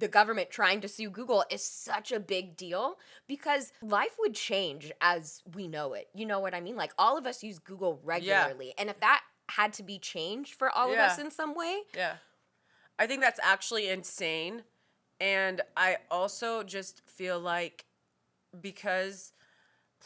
the government trying to sue Google is such a big deal because life would change as we know it. You know what I mean? Like, all of us use Google regularly. And if that had to be changed for all of us in some way. Yeah. I think that's actually insane. And I also just feel like because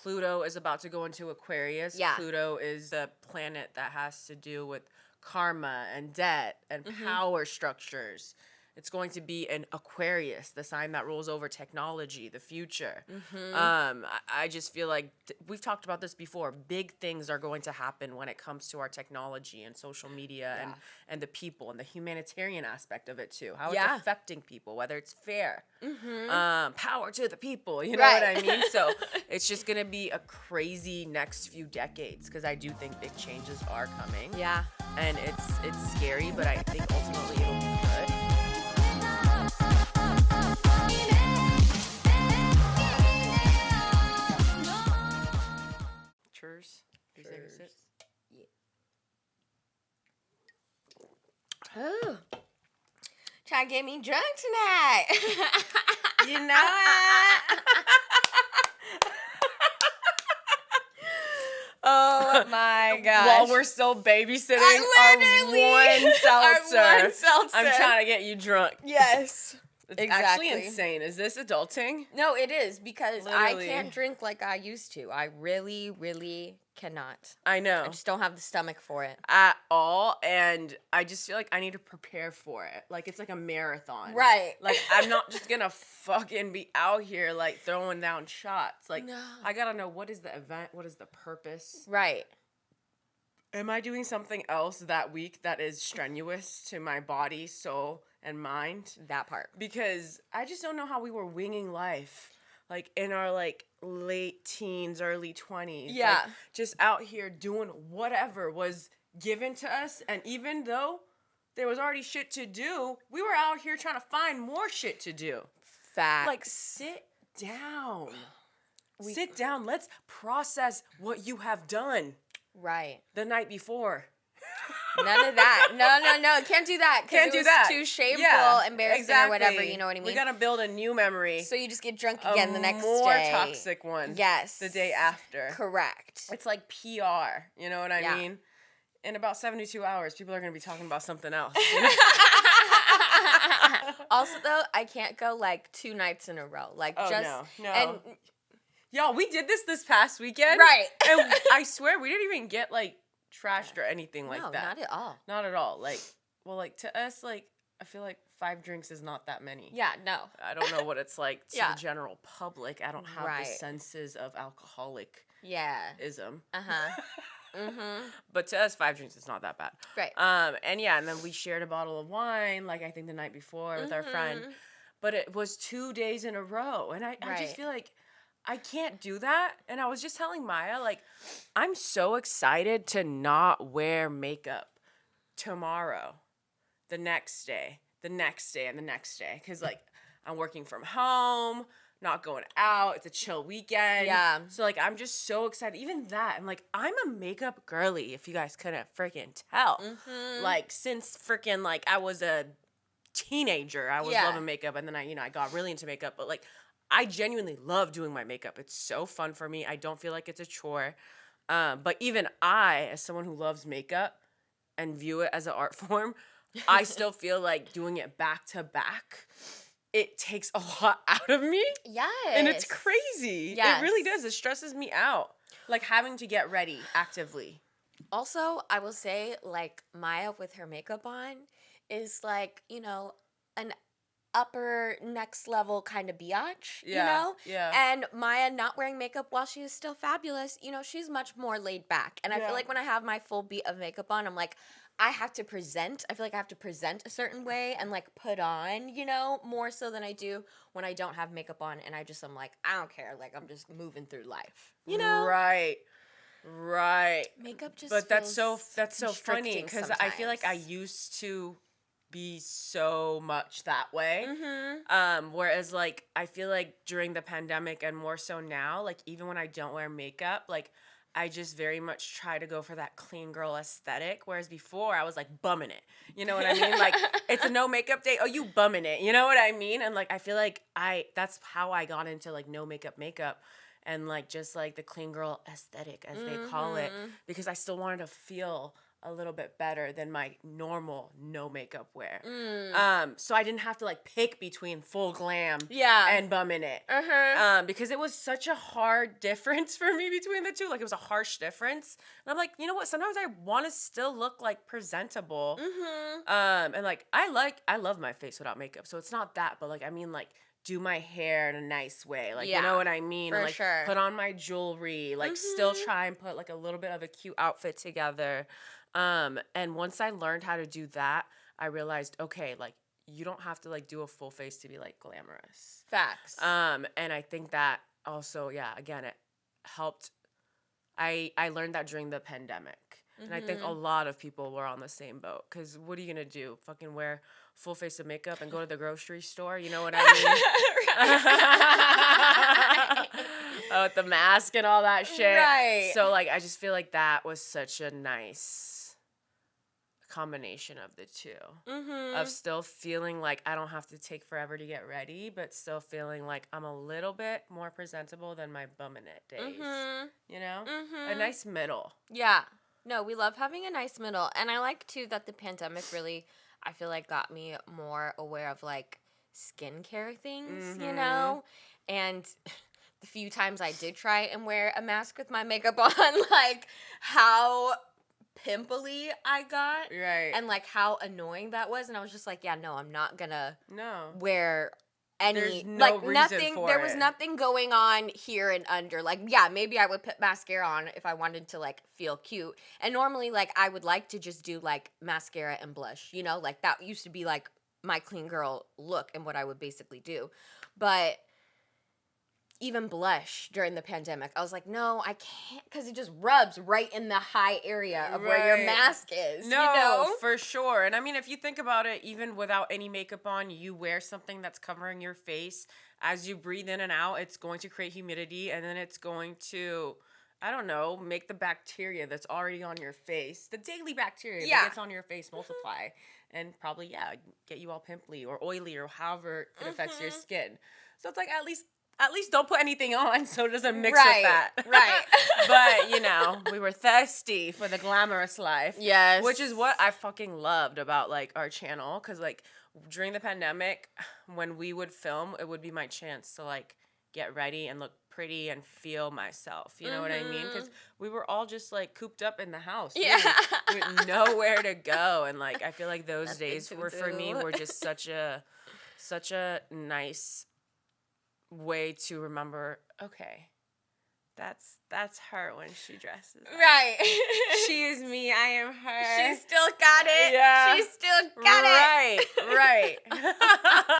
Pluto is about to go into Aquarius, Pluto is a planet that has to do with karma and debt and power structures. It's going to be an Aquarius, the sign that rules over technology, the future. I just feel like we've talked about this before. Big things are going to happen when it comes to our technology and social media and the people and the humanitarian aspect of it too. How it's affecting people, whether it's fair. Power to the people, you know what I mean? So it's just going to be a crazy next few decades because I do think big changes are coming. Yeah. And it's scary, but I think ultimately it'll be good. Cheers. Cheers. Yeah. Oh. Trying to get me drunk tonight. You know it. Oh my gosh. While we're still babysitting our one seltzer. I'm trying to get you drunk. Yes. It's actually insane. Is this adulting? No, it is because I can't drink like I used to. I really, really cannot. I know. I just don't have the stomach for it. At all. And I just feel like I need to prepare for it. Like, it's like a marathon. Right. Like, I'm not just going to fucking be out here, like, throwing down shots. Like, no. I got to know, what is the event? What is the purpose? Right. Am I doing something else that week that is strenuous to my body, soul, and mind? That part. Because I just don't know how we were winging life. Like, in our, like, late teens, early 20s. Yeah. Like, just out here doing whatever was given to us. And even though there was already shit to do, we were out here trying to find more shit to do. Facts. Like, sit down. Sit down. Let's process what you have done. Right. The night before. None of that. No. Can't do that. Can't do that. that. Too shameful, embarrassing, exactly. or whatever. You know what I mean? We gotta build a new memory. So you just get drunk again the next more day. Toxic one. Yes. The day after. Correct. It's like PR. You know what I mean? In about 72 hours, people are gonna be talking about something else. You know? Also, though, I can't go like 2 nights in a row. Like, no. And y'all, we did this past weekend. Right. And I swear we didn't even get like trashed or anything like that. No, not at all. Not at all. Like, well, like to us, like, I feel like 5 drinks is not that many. Yeah, no. I don't know what it's like to the general public. I don't have the senses of alcoholic-ism. Uh-huh. But to us, 5 drinks is not that bad. Right. And then we shared a bottle of wine, like I think the night before with our friend. But it was 2 days in a row. And I just feel like I can't do that. And I was just telling Maya, like, I'm so excited to not wear makeup tomorrow, the next day, and the next day. Because, like, I'm working from home, not going out. It's a chill weekend. Yeah. So, like, I'm just so excited. Even that, I'm like, I'm a makeup girly, if you guys couldn't freaking tell. Like, since freaking, like, I was a teenager, I was loving makeup. And then I got really into makeup. But, like, I genuinely love doing my makeup. It's so fun for me. I don't feel like it's a chore. But even I, as someone who loves makeup and view it as an art form, I still feel like doing it back to back, it takes a lot out of me. Yes. And it's crazy. Yes. It really does. It stresses me out. Like, having to get ready actively. Also, I will say, like, Maya with her makeup on is like, an upper next level kind of biatch, you know? Yeah. And Maya not wearing makeup while she is still fabulous, she's much more laid back. And I feel like when I have my full beat of makeup on, I'm like, I have to present. I feel like I have to present a certain way and, like, put on, more so than I do when I don't have makeup on and I'm like, I don't care. Like, I'm just moving through life, Right. Makeup just But that's so feels funny because I feel like I used to be so much that way. Whereas, like, I feel like during the pandemic and more so now, like, even when I don't wear makeup, like, I just very much try to go for that clean girl aesthetic, whereas before I was like bumming it. You know what I mean? Like, it's a no makeup day. Oh, you bumming it. You know what I mean? And like, I feel like that's how I got into like no makeup and like just like the clean girl aesthetic, as they call it, because I still wanted to feel a little bit better than my normal no makeup wear. So I didn't have to like pick between full glam and bumming it. Because it was such a hard difference for me between the two. Like, it was a harsh difference. And I'm like, you know what? Sometimes I want to still look like presentable. And like, I love my face without makeup. So it's not that, but like, I mean, like, do my hair in a nice way. Like, you know what I mean? For like, sure. put on my jewelry. Like, still try and put like a little bit of a cute outfit together. And once I learned how to do that, I realized, okay, like, you don't have to like do a full face to be like glamorous. Facts. And I think that also, again, it helped. I learned that during the pandemic. And I think a lot of people were on the same boat. Because what are you going to do? Fucking wear full face of makeup and go to the grocery store? You know what I mean? Oh, with the mask and all that shit. Right. So, like, I just feel like that was such a nice combination of the two. Of still feeling like I don't have to take forever to get ready, but still feeling like I'm a little bit more presentable than my bumming it days. You know? A nice middle. Yeah. No, we love having a nice middle. And I like, too, that the pandemic really, I feel like, got me more aware of, like, skincare things, you know? And the few times I did try and wear a mask with my makeup on, like, how pimply I got. Right. And, like, how annoying that was. And I was just like, yeah, no, I'm not gonna wear any, There's no like, reason nothing, for there was it. nothing going on here and under. Like, yeah, maybe I would put mascara on if I wanted to, like, feel cute. And normally, like, I would like to just do, like, mascara and blush, you know? Like, that used to be, like, my clean girl look and what I would basically do. But even blush during the pandemic, I was like, no, I can't, because it just rubs right in the high area of where your mask is. No, you know? for sure. And I mean, if you think about it, even without any makeup on, you wear something that's covering your face. As you breathe in and out, it's going to create humidity, and then it's going to, I don't know, make the bacteria that's already on your face, the daily bacteria that gets on your face, multiply. And probably, get you all pimply or oily or however it affects your skin. So it's like, at least don't put anything on so it doesn't mix with that. Right. But, you know, we were thirsty for the glamorous life. Yes. Which is what I fucking loved about, like, our channel. Because, like, during the pandemic, when we would film, it would be my chance to, like, get ready and look pretty and feel myself. You know what I mean? Because we were all just, like, cooped up in the house. Yeah. We had nowhere to go. And, like, I feel like those days were, for me, were just such a nice way to remember, okay, that's her when she dresses. Right. She is me, I am her. She still got it. Yeah. She still got it. Right.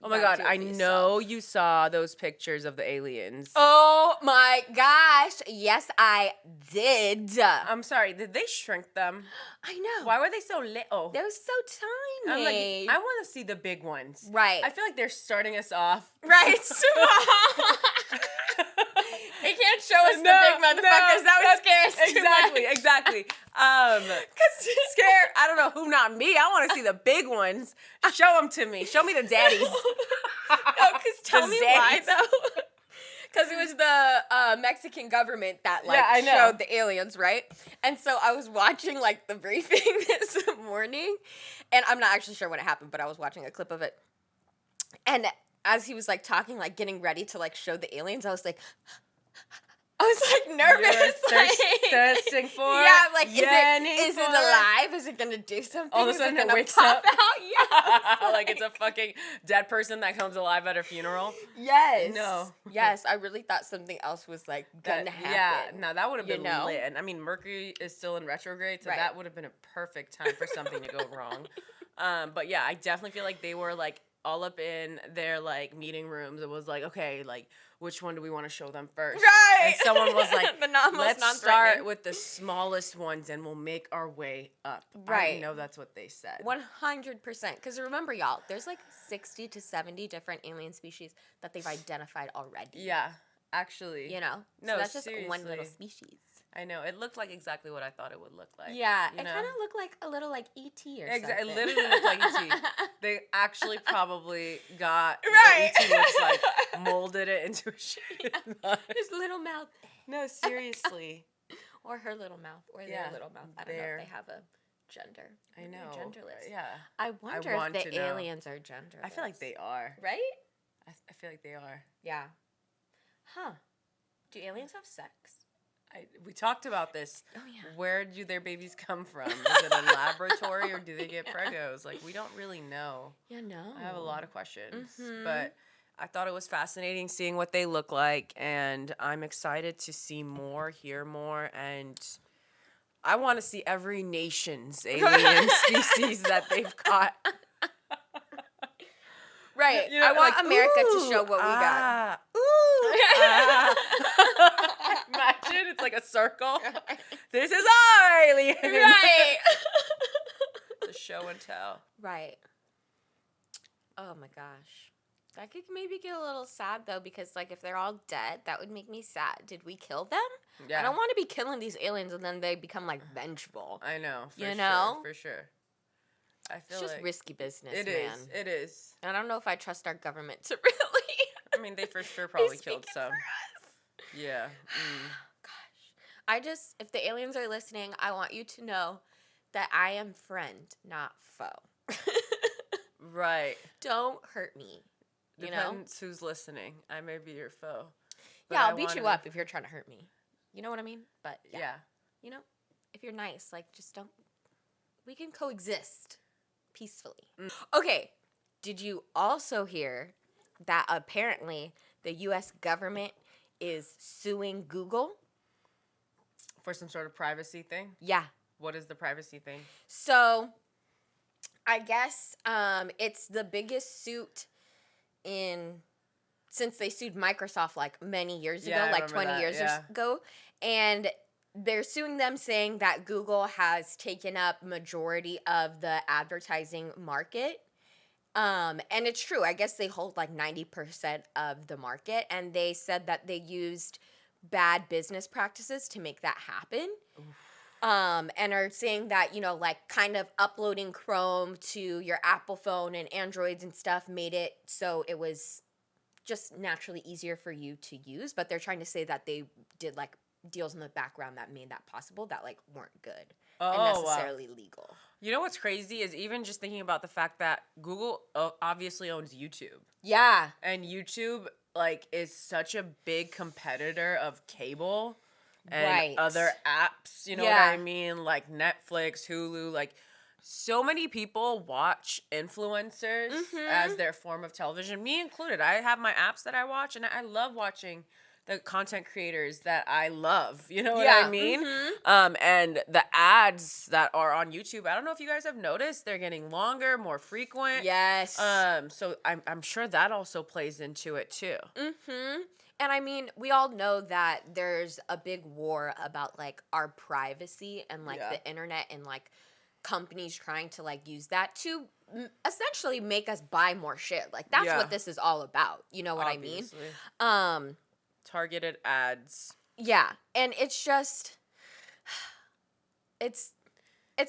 Oh my God, Back to I yourself. know you saw those pictures of the aliens. Oh my gosh. Yes, I did. I'm sorry, did they shrink them? I know. Why were they so little? They're so tiny. I'm like, I want to see the big ones. Right. I feel like they're starting us off. Right. Small. They can't show us the big motherfuckers. That would scare us too much. Exactly. Scare, I don't know who, not me. I want to see the big ones. Show them to me. Show me the daddies. No, because tell me why, though. Because it was the Mexican government that, like, showed the aliens, right? And so I was watching, like, the briefing this morning, and I'm not actually sure when it happened, but I was watching a clip of it. And as he was, like, talking, like, getting ready to, like, show the aliens, I was like, nervous. Thirsting for yeah, I'm like, is it alive? Is it gonna do something? All of a sudden it wakes pop up. out? Yeah. Like it's a fucking dead person that comes alive at a funeral. Yes. No. Yes, I really thought something else was, like, gonna happen. Yeah, no, that would have been lit. And I mean, Mercury is still in retrograde, so that would have been a perfect time for something to go wrong. But yeah, I definitely feel like they were, like, all up in their, like, meeting rooms. It was like, okay, like, which one do we want to show them first? Right. And someone was like, let's start with with the smallest ones and we'll make our way up. Right. I know that's what they said. 100%. Because remember, y'all, there's like 60 to 70 different alien species that they've identified already. Yeah. Actually. You know? No, so that's seriously. just one little species. I know. It looked like exactly what I thought it would look like. Yeah. It kind of looked like a little like E.T. or something. It literally looked like E.T. They actually probably got right. what E.T. looks like, molded it into a shape. His little mouth. No, seriously. Or her little mouth. Or their little mouth. I don't know if they have a gender. I know. Genderless. Yeah. I wonder if the aliens are genderless. I feel like they are. Right? I feel like they are. Yeah. Huh. Do aliens have sex? We talked about this. Oh, yeah. Where do their babies come from? Is it a laboratory or do they get pregos? Like, we don't really know. Yeah, no. I have a lot of questions. But I thought it was fascinating seeing what they look like. And I'm excited to see more, hear more. And I want to see every nation's alien species that they've caught. Right. You know, I want like, America to show what we got. Imagine it's like a circle. This is our alien. Right. The show and tell. Right. Oh my gosh. That could maybe get a little sad though, because like if they're all dead, that would make me sad. Did we kill them? Yeah. I don't want to be killing these aliens and then they become like vengeful. I know. For sure. I feel it's just risky business, It is. It is. I don't know if I trust our government to really. I mean, they for sure probably killed some. Yeah. Gosh. If the aliens are listening, I want you to know that I am friend, not foe. Right. Don't hurt me. Depends who's listening. I may be your foe. Yeah, I'll beat you up if you're trying to hurt me. You know what I mean? But yeah. You know, if you're nice, like just don't. We can coexist peacefully. Okay. Did you also hear that apparently the U.S. government is suing Google? For some sort of privacy thing? Yeah. What is the privacy thing? So, I guess it's the biggest suit since they sued Microsoft like many years ago, like 20 years ago. And they're suing them saying that Google has taken up majority of the advertising market. And it's true. I guess they hold like 90% of the market. And they said that they used bad business practices to make that happen. And are saying that, like kind of uploading Chrome to your Apple phone and Androids and stuff made it so it was just naturally easier for you to use. But they're trying to say that they did like deals in the background that made that possible that like weren't good and necessarily legal. You know what's crazy is even just thinking about the fact that Google obviously owns YouTube. Yeah. And YouTube like is such a big competitor of cable and other apps, you know what I mean? Like Netflix, Hulu, like so many people watch influencers as their form of television, me included. I have my apps that I watch and I love watching the content creators that I love, you know what I mean? And the ads that are on YouTube, I don't know if you guys have noticed, they're getting longer, more frequent. Yes. So I'm sure that also plays into it too. And I mean, we all know that there's a big war about like our privacy and like the internet and like companies trying to like use that to essentially make us buy more shit. Like that's what this is all about. You know what I mean? Targeted ads. Yeah, and it's just it's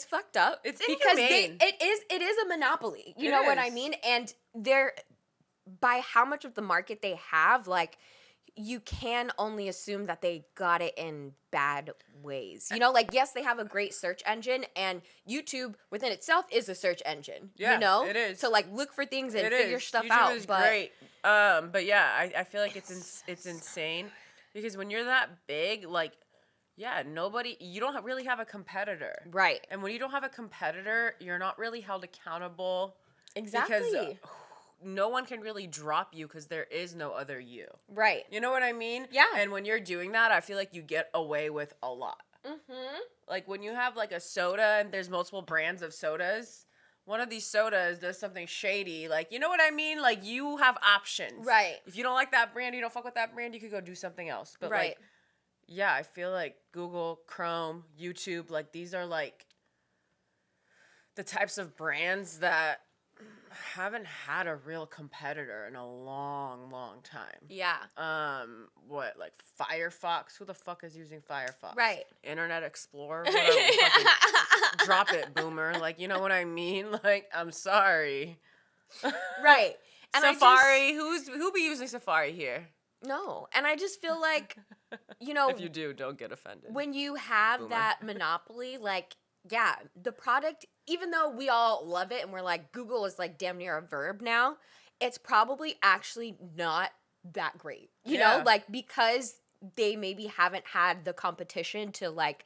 fucked up. It's because inhumane. it is a monopoly. You know what I mean? And they're by how much of the market they have, like you can only assume that they got it in bad ways. You know, like yes, they have a great search engine, and YouTube within itself is a search engine. Yeah, you know, it is. So like look for things and figure stuff YouTube out. Is great. But yeah, I feel like it's insane because when you're that big, like, yeah, you don't really have a competitor, right? And when you don't have a competitor, you're not really held accountable. Exactly. Because no one can really drop you because there is no other you. Right. You know what I mean? Yeah. And when you're doing that, I feel like you get away with a lot. Like when you have like a soda and there's multiple brands of sodas, one of these sodas does something shady. Like, you know what I mean? Like you have options. Right. If you don't like that brand, you don't fuck with that brand, you could go do something else. But like, yeah, I feel like Google, Chrome, YouTube, like these are like the types of brands that haven't had a real competitor in a long, long time. Yeah. What, like Firefox? Who the fuck is using Firefox? Right. Internet Explorer? Whatever. Drop it, boomer. Like, you know what I mean? Like, I'm sorry. Right. And Safari. Who be using Safari here? No. And I just feel like, you know. If you do, don't get offended. When you have boomer. that monopoly, like, yeah, the product, even though we all love it and we're like, Google is like damn near a verb now, it's probably actually not that great. You know, like, because they maybe haven't had the competition to like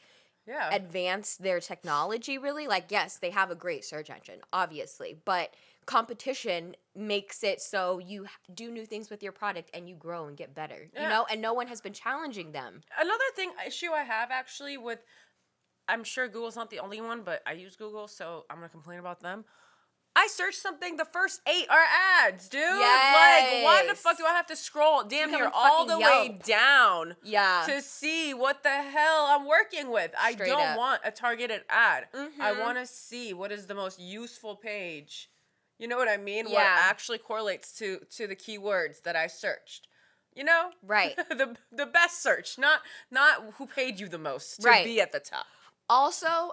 advance their technology really. Like, yes, they have a great search engine, obviously, but competition makes it so you do new things with your product and you grow and get better, you know, and no one has been challenging them. Another issue I have actually with, I'm sure Google's not the only one, but I use Google, so I'm going to complain about them. I search something, the first 8 are ads, dude. Yes. Like, why the fuck do I have to scroll damn near all the way down to see what the hell I'm working with? I don't want a targeted ad. I want to see what is the most useful page. You know what I mean? What actually correlates to the keywords that I searched. You know? Right. the best search, not who paid you the most to be at the top. Also,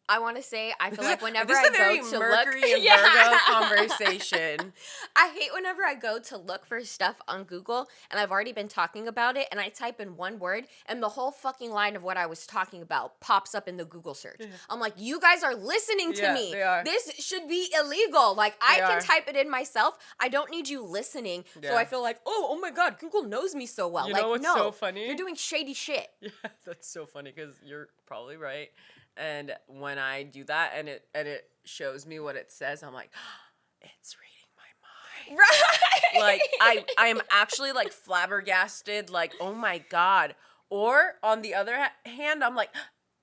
I want to say, I feel like whenever I go to Mercury and Virgo conversation. I hate whenever I go to look for stuff on Google and I've already been talking about it and I type in one word and the whole fucking line of what I was talking about pops up in the Google search. I'm like, you guys are listening to me. They are. This should be illegal. Like, I can type it in myself. I don't need you listening. So I feel like, oh my God, Google knows me so well. You know what's so funny? You're doing shady shit. Yeah, that's so funny because you're probably right. And when I do that and it shows me what it says, I'm like, oh, it's reading my mind. Right. Like, I am actually like flabbergasted, like, oh my God. Or on the other hand, I'm like,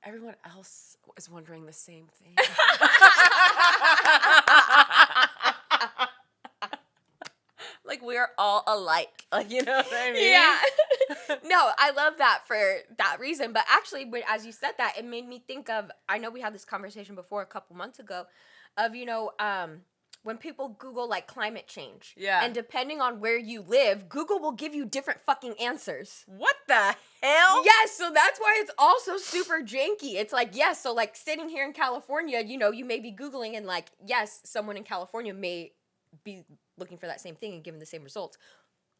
everyone else is wondering the same thing. Like, we are all alike. Like, you know what I mean? Yeah. No, I love that for that reason. But actually, as you said that, it made me think of, I know we had this conversation before a couple months ago, of, you know, when people Google, like, climate change. Yeah. And depending on where you live, Google will give you different fucking answers. What the hell? Yes, so that's why it's also super janky. It's like, yes, so, like, sitting here in California, you know, you may be Googling and, like, yes, someone in California may be looking for that same thing and giving the same results.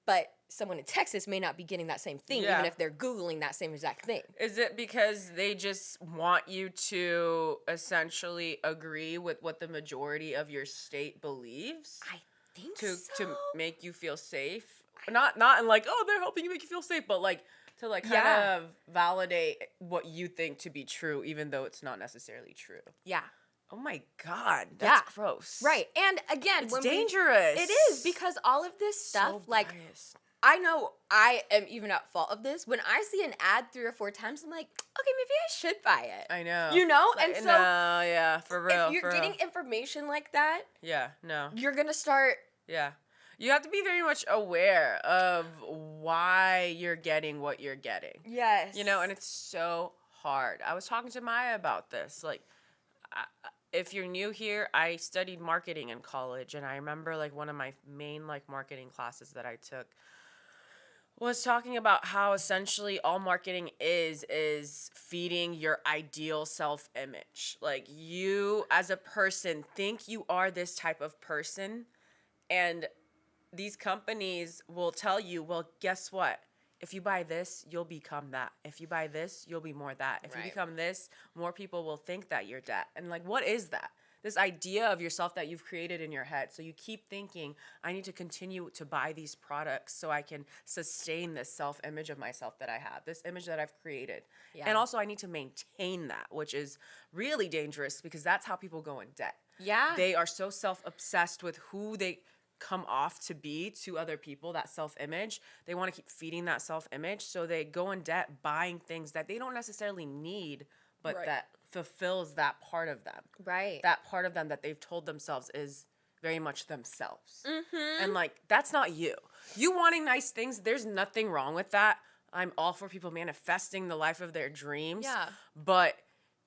But someone in Texas may not be getting that same thing, even if they're Googling that same exact thing. Is it because they just want you to essentially agree with what the majority of your state believes? I think so. To make you feel safe? Not in like, oh, they're helping you make you feel safe, but like to like kind of validate what you think to be true, even though it's not necessarily true. Yeah. Oh my God, that's gross. Right. And again, it's dangerous. It is, because all of this stuff, so like, biased. I know I am even at fault of this. When I see an ad 3 or 4 times, I'm like, okay, maybe I should buy it. I know. You know? Like, and so, no, yeah, for real. If you're getting information like that, you're going to start. Yeah. You have to be very much aware of why you're getting what you're getting. Yes. You know, and it's so hard. I was talking to Maya about this. Like, if you're new here, I studied marketing in college, and I remember like one of my main like marketing classes that I took was talking about how essentially all marketing is feeding your ideal self-image. Like, you as a person think you are this type of person, and these companies will tell you, well, guess what? If you buy this, you'll become that. If you buy this, you'll be more that. If you become this, more people will think that you're that. And like, what is that? This idea of yourself that you've created in your head. So you keep thinking, I need to continue to buy these products so I can sustain this self-image of myself that I have, this image that I've created. Yeah. And also I need to maintain that, which is really dangerous because that's how people go in debt. Yeah. They are so self-obsessed with who they come off to be to other people, that self-image. They want to keep feeding that self-image, so they go in debt buying things that they don't necessarily need, but that fulfills that part of them. Right. That part of them that they've told themselves is very much themselves. Mm-hmm. And like, that's not you. You wanting nice things, there's nothing wrong with that. I'm all for people manifesting the life of their dreams. Yeah. But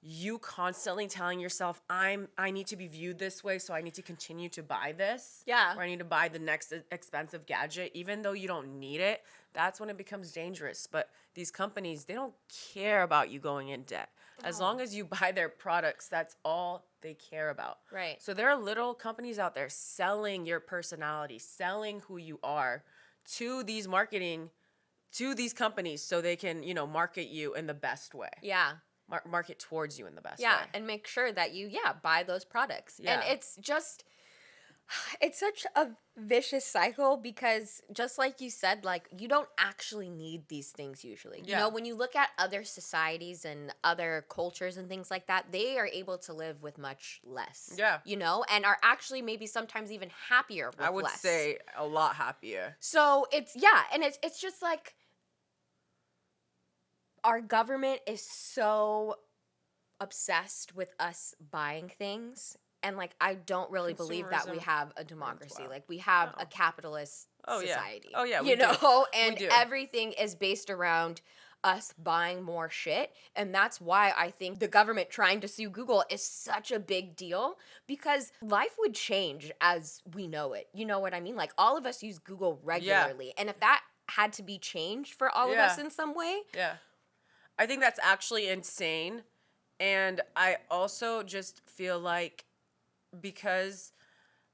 you constantly telling yourself, I need to be viewed this way, so I need to continue to buy this. Yeah. Or I need to buy the next expensive gadget, even though you don't need it. That's when it becomes dangerous. But these companies, they don't care about you going in debt. As long as you buy their products, that's all they care about. Right. So there are little companies out there selling your personality, selling who you are to these companies so they can, market you in the best way. Yeah. Market towards you in the best way. Yeah, and make sure that you, buy those products. Yeah. And it's such a vicious cycle because just like you said, like, you don't actually need these things usually. Yeah. You know, when you look at other societies and other cultures and things like that, they are able to live with much less. Yeah. You know, and are actually maybe sometimes even happier with less. I would say a lot happier. So it's just like our government is so obsessed with us buying things. And, like, I don't really believe that we have a democracy. Like, we have a capitalist society. Oh, yeah. You know? And everything is based around us buying more shit. And that's why I think the government trying to sue Google is such a big deal. Because life would change as we know it. You know what I mean? Like, all of us use Google regularly. Yeah. And if that had to be changed for all of us in some way. Yeah. I think that's actually insane. And I also just feel like because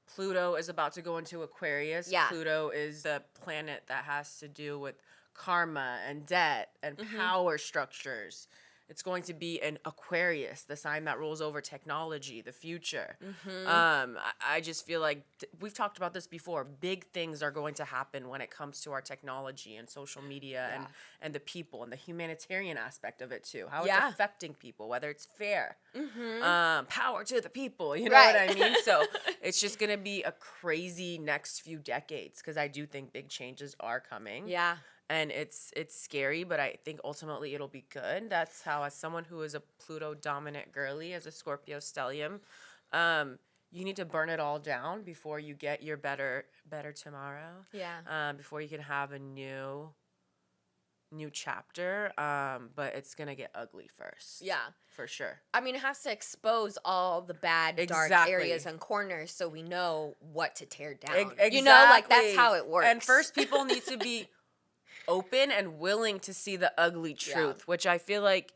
Pluto is about to go into Aquarius, Pluto is the planet that has to do with karma and debt and power structures. It's going to be an Aquarius, the sign that rules over technology, the future. I just feel like we've talked about this before. Big things are going to happen when it comes to our technology and social media and the people and the humanitarian aspect of it too. How it's affecting people, whether it's fair. Power to the people, you know what I mean? So it's just going to be a crazy next few decades because I do think big changes are coming. Yeah. And it's scary, but I think ultimately it'll be good. That's how, as someone who is a Pluto-dominant girly, as a Scorpio stellium, you need to burn it all down before you get your better tomorrow. Yeah. Before you can have a new chapter. But it's going to get ugly first. Yeah. For sure. I mean, it has to expose all the bad, dark areas and corners so we know what to tear down. Exactly. You know, like, that's how it works. And first, people need to be open and willing to see the ugly truth, which I feel like,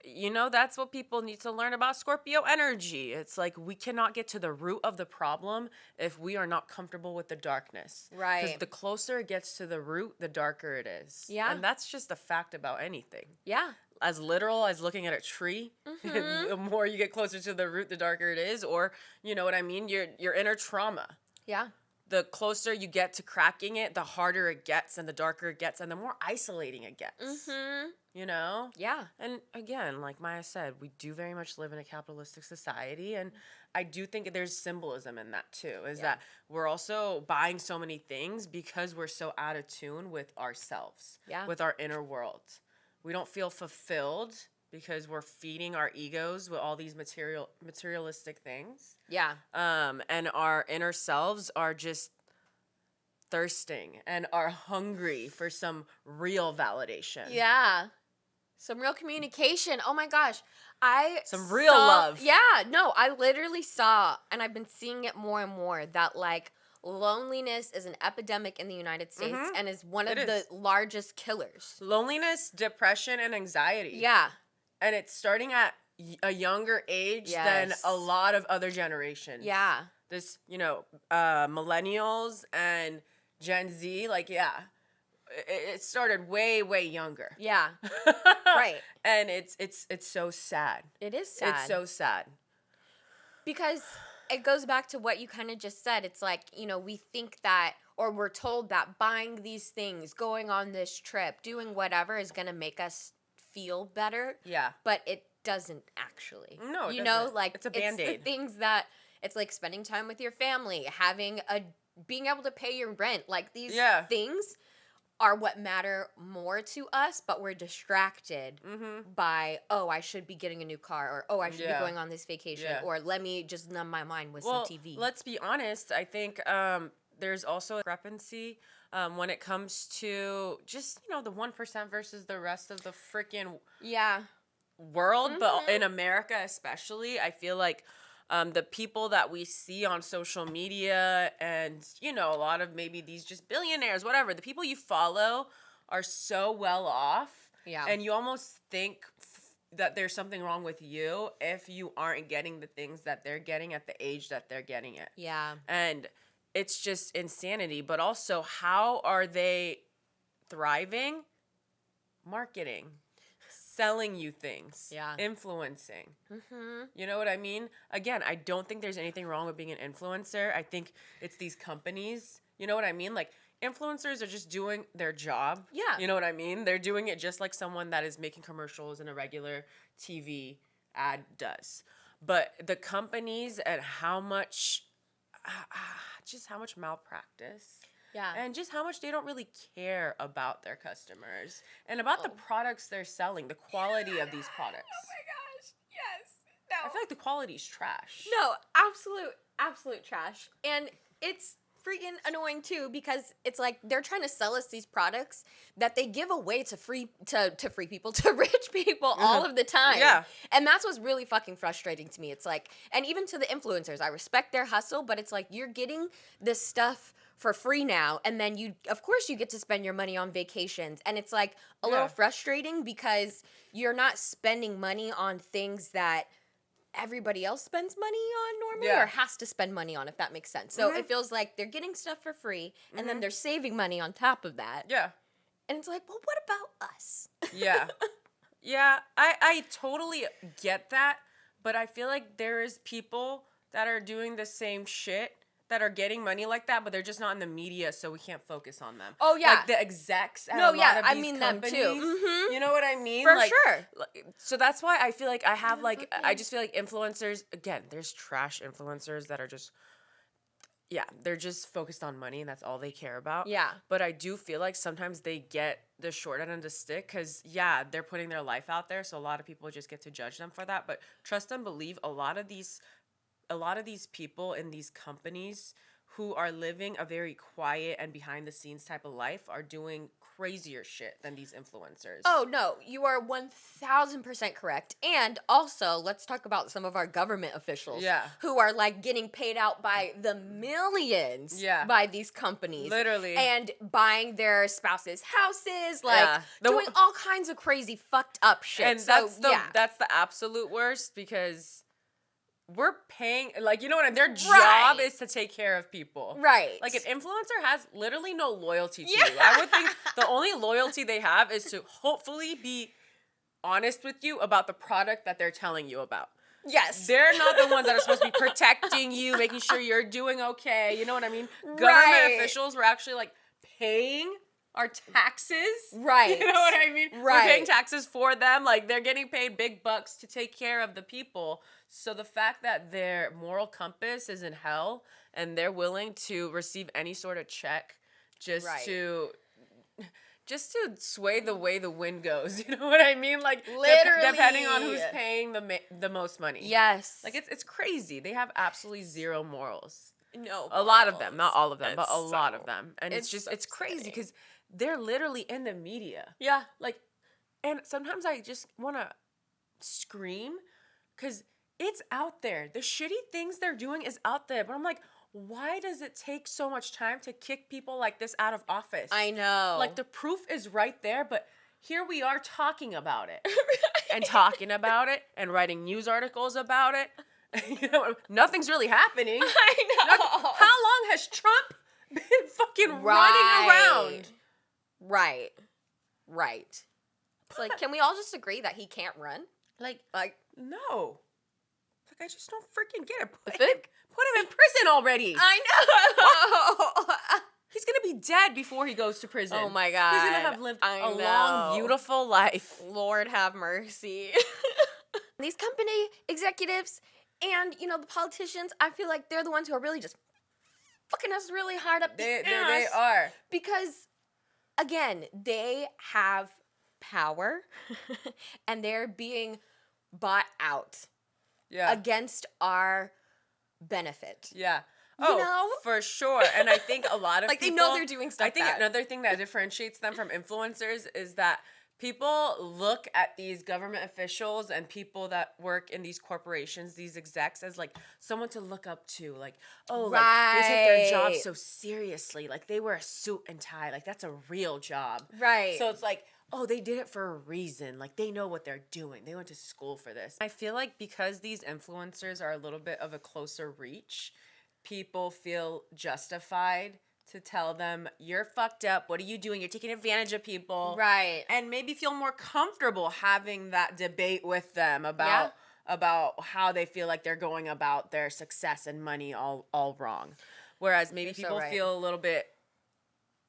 that's what people need to learn about Scorpio energy. It's like we cannot get to the root of the problem if we are not comfortable with the darkness. Right. Because the closer it gets to the root, the darker it is. Yeah. And that's just a fact about anything. Yeah. As literal as looking at a tree, the more you get closer to the root, the darker it is. Or, you know what I mean? Your inner trauma. Yeah. The closer you get to cracking it, the harder it gets and the darker it gets and the more isolating it gets. You know? Yeah. And again, like Maya said, we do very much live in a capitalistic society. And I do think there's symbolism in that too, is that we're also buying so many things because we're so out of tune with ourselves, with our inner world. We don't feel fulfilled because we're feeding our egos with all these materialistic things. Yeah. And our inner selves are just thirsting and are hungry for some real validation. Yeah. Some real communication. Oh my gosh. Some real love. Yeah. No, I literally saw, and I've been seeing it more and more, that, like, loneliness is an epidemic in the United States and is one of the largest killers. Loneliness, depression, and anxiety. Yeah. And it's starting at a younger age than a lot of other generations. Yeah. This, millennials and Gen Z, it started way, way younger. Yeah. Right. And it's so sad. It is sad. It's so sad. Because it goes back to what you kind of just said. It's like, we think that, or we're told that buying these things, going on this trip, doing whatever is going to make us feel better. Yeah. But it doesn't actually. No, it doesn't. Like, it's a Band-Aid. It's the things that, it's like spending time with your family, being able to pay your rent. Like, these things are what matter more to us, but we're distracted by, I should be getting a new car, or I should be going on this vacation, or let me just numb my mind with some TV. Let's be honest. I think there's also a discrepancy when it comes to just, the 1% versus the rest of the freaking world, but in America especially, I feel like the people that we see on social media and, you know, a lot of maybe these just billionaires, whatever, the people you follow are so well off. Yeah. And you almost think that there's something wrong with you if you aren't getting the things that they're getting at the age that they're getting it. Yeah. And it's just insanity. But also, how are they thriving? Marketing. Selling you things, influencing. You know what I mean? Again, I don't think there's anything wrong with being an influencer. I think it's these companies. You know what I mean? Like, influencers are just doing their job. Yeah. You know what I mean? They're doing it just like someone that is making commercials in a regular TV ad does. But the companies and how much, just how much malpractice. Yeah. And just how much they don't really care about their customers and about the products they're selling, the quality of these products. Oh my gosh. Yes. No. I feel like the quality's trash. No, absolute trash. And it's freaking annoying too, because it's like they're trying to sell us these products that they give away to free people, to rich people all of the time. Yeah. And that's what's really fucking frustrating to me. It's like, and even to the influencers, I respect their hustle, but it's like you're getting this stuff for free now, and then you, of course, you get to spend your money on vacations, and it's like a little frustrating because you're not spending money on things that everybody else spends money on normally or has to spend money on, if that makes sense. So it feels like they're getting stuff for free, and then they're saving money on top of that. Yeah. And it's like, well, what about us? Yeah. Yeah, I totally get that, but I feel like there is people that are doing the same shit that are getting money like that, but they're just not in the media, so we can't focus on them. Oh, yeah. Like the execs at a lot of these I mean companies. them too. You know what I mean? For like, sure. So that's why I feel like I have like, I just feel like influencers, again, there's trash influencers that are just, they're just focused on money and that's all they care about. Yeah. But I do feel like sometimes they get the short end of the stick because, they're putting their life out there, so a lot of people just get to judge them for that. But trust and believe, a lot of these people in these companies who are living a very quiet and behind the scenes type of life are doing crazier shit than these influencers. Oh, no, you are 1000% correct. And also, let's talk about some of our government officials who are like getting paid out by the millions by these companies. Literally. And buying their spouses' houses, like doing all kinds of crazy fucked up shit. And that's the absolute worst because we're paying, like, you know what I mean? Their job is to take care of people. Right. Like, an influencer has literally no loyalty to you. I would think the only loyalty they have is to hopefully be honest with you about the product that they're telling you about. Yes. They're not the ones that are supposed to be protecting you, making sure you're doing okay. You know what I mean? Government officials were actually, like, paying our taxes. Right. You know what I mean? Right. We're paying taxes for them. Like, they're getting paid big bucks to take care of the people. So the fact that their moral compass is in hell and they're willing to receive any sort of check just to sway the way the wind goes. You know what I mean? Like, literally, depending on who's paying the most money. Yes. Like, it's crazy. They have absolutely zero morals. No. A lot of them, not all of them, but a lot of them. And it's crazy because they're literally in the media. Yeah. Like, and sometimes I just want to scream because it's out there. The shitty things they're doing is out there. But I'm like, why does it take so much time to kick people like this out of office? I know. Like, the proof is right there, but here we are talking about it. And talking about it and writing news articles about it. You know, nothing's really happening. I know. How long has Trump been fucking running around? Right. It's like, can we all just agree that he can't run? Like, no. Like, I just don't freaking get it. Put Phip? him in prison already. I know. He's going to be dead before he goes to prison. Oh, my God. He's going to have lived a long, beautiful life. Lord have mercy. These company executives and, you know, the politicians, I feel like they're the ones who are really just fucking us really hard up the ass. They are. Because, again, they have power and they're being bought out against our benefit. Yeah. Oh, you know? For sure. And I think a lot of like, people... they know they're doing stuff I think another thing that differentiates them from influencers is that people look at these government officials and people that work in these corporations, these execs, as like someone to look up to. Like, oh, like they take their job so seriously. Like they wear a suit and tie. Like that's a real job. Right. So it's like, oh, they did it for a reason. Like they know what they're doing. They went to school for this. I feel like because these influencers are a little bit of a closer reach, people feel justified to tell them, you're fucked up. What are you doing? You're taking advantage of people. Right. And maybe feel more comfortable having that debate with them about how they feel like they're going about their success and money all wrong. Whereas maybe people feel a little bit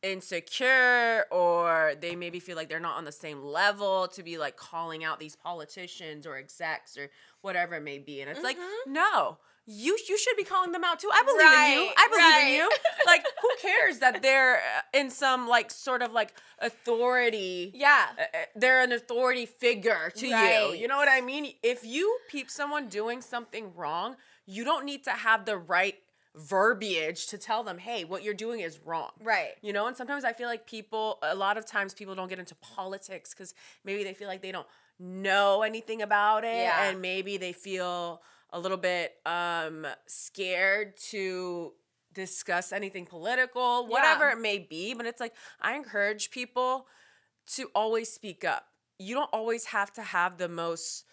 insecure, or they maybe feel like they're not on the same level to be like calling out these politicians or execs or whatever it may be. And it's like, no. You should be calling them out too. I believe in you. I believe in you. Like, who cares that they're in some like sort of like authority? Yeah, they're an authority figure to you. You know what I mean? If you peep someone doing something wrong, you don't need to have the right verbiage to tell them, hey, what you're doing is wrong. Right. You know, and sometimes I feel like a lot of times people don't get into politics because maybe they feel like they don't know anything about it, and maybe they feel a little bit scared to discuss anything political, whatever it may be. But it's like, I encourage people to always speak up. You don't always have to have the most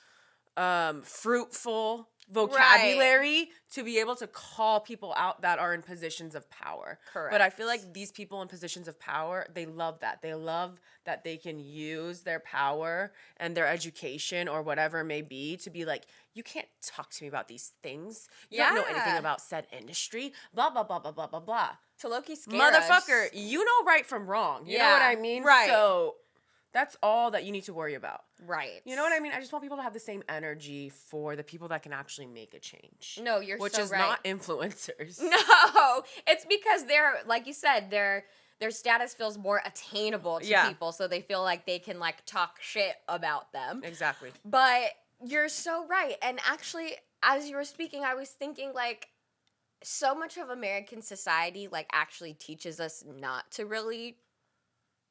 fruitful vocabulary to be able to call people out that are in positions of power. Correct. But I feel like these people in positions of power, they love that. They love that they can use their power and their education or whatever it may be to be like, you can't talk to me about these things. You don't know anything about said industry. Blah, blah, blah, blah, blah, blah, blah. To low-key scare Motherfucker, us. You know right from wrong. You know what I mean? Right. So that's all that you need to worry about. Right. You know what I mean? I just want people to have the same energy for the people that can actually make a change. No, you're so right. Which is not influencers. No, it's because they're, like you said, their status feels more attainable to people, so they feel like they can like talk shit about them. Exactly. But you're so right. And actually, as you were speaking, I was thinking like so much of American society like actually teaches us not to really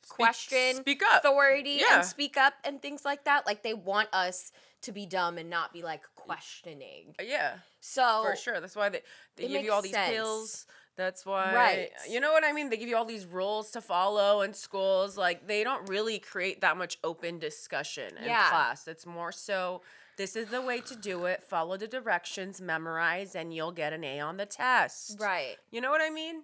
question authority and speak up and things like that. Like they want us to be dumb and not be like questioning. Yeah. So for sure. That's why they give you all these pills. That's why, you know what I mean? They give you all these rules to follow in schools. Like, they don't really create that much open discussion in class. It's more so, this is the way to do it. Follow the directions, memorize, and you'll get an A on the test. Right. You know what I mean?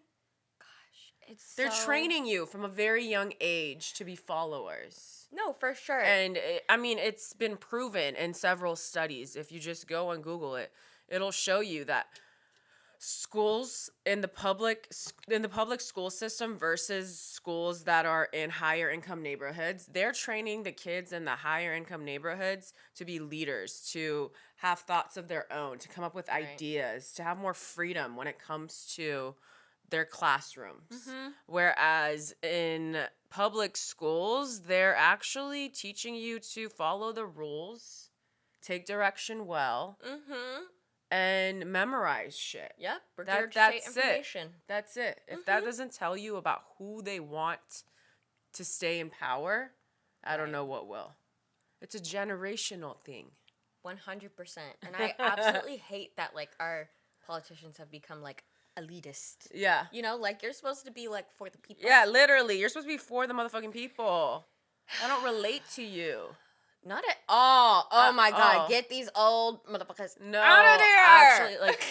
Gosh, they're training you from a very young age to be followers. No, for sure. And, it's been proven in several studies. If you just go and Google it, it'll show you that schools in the public school system versus schools that are in higher income neighborhoods, they're training the kids in the higher income neighborhoods to be leaders, to have thoughts of their own, to come up with ideas, to have more freedom when it comes to their classrooms. Mm-hmm. Whereas in public schools, they're actually teaching you to follow the rules, take direction well, and memorize shit. Yep. That's information. That's it. If that doesn't tell you about who they want to stay in power, I don't know what will. It's a generational thing. 100%. And I absolutely hate that, like, our politicians have become, like, elitist. Yeah. You know, like, you're supposed to be, like, for the people. Yeah, literally. You're supposed to be for the motherfucking people. I don't relate to you. Not at all. Oh my God. Get these old motherfuckers out of there. Actually, like,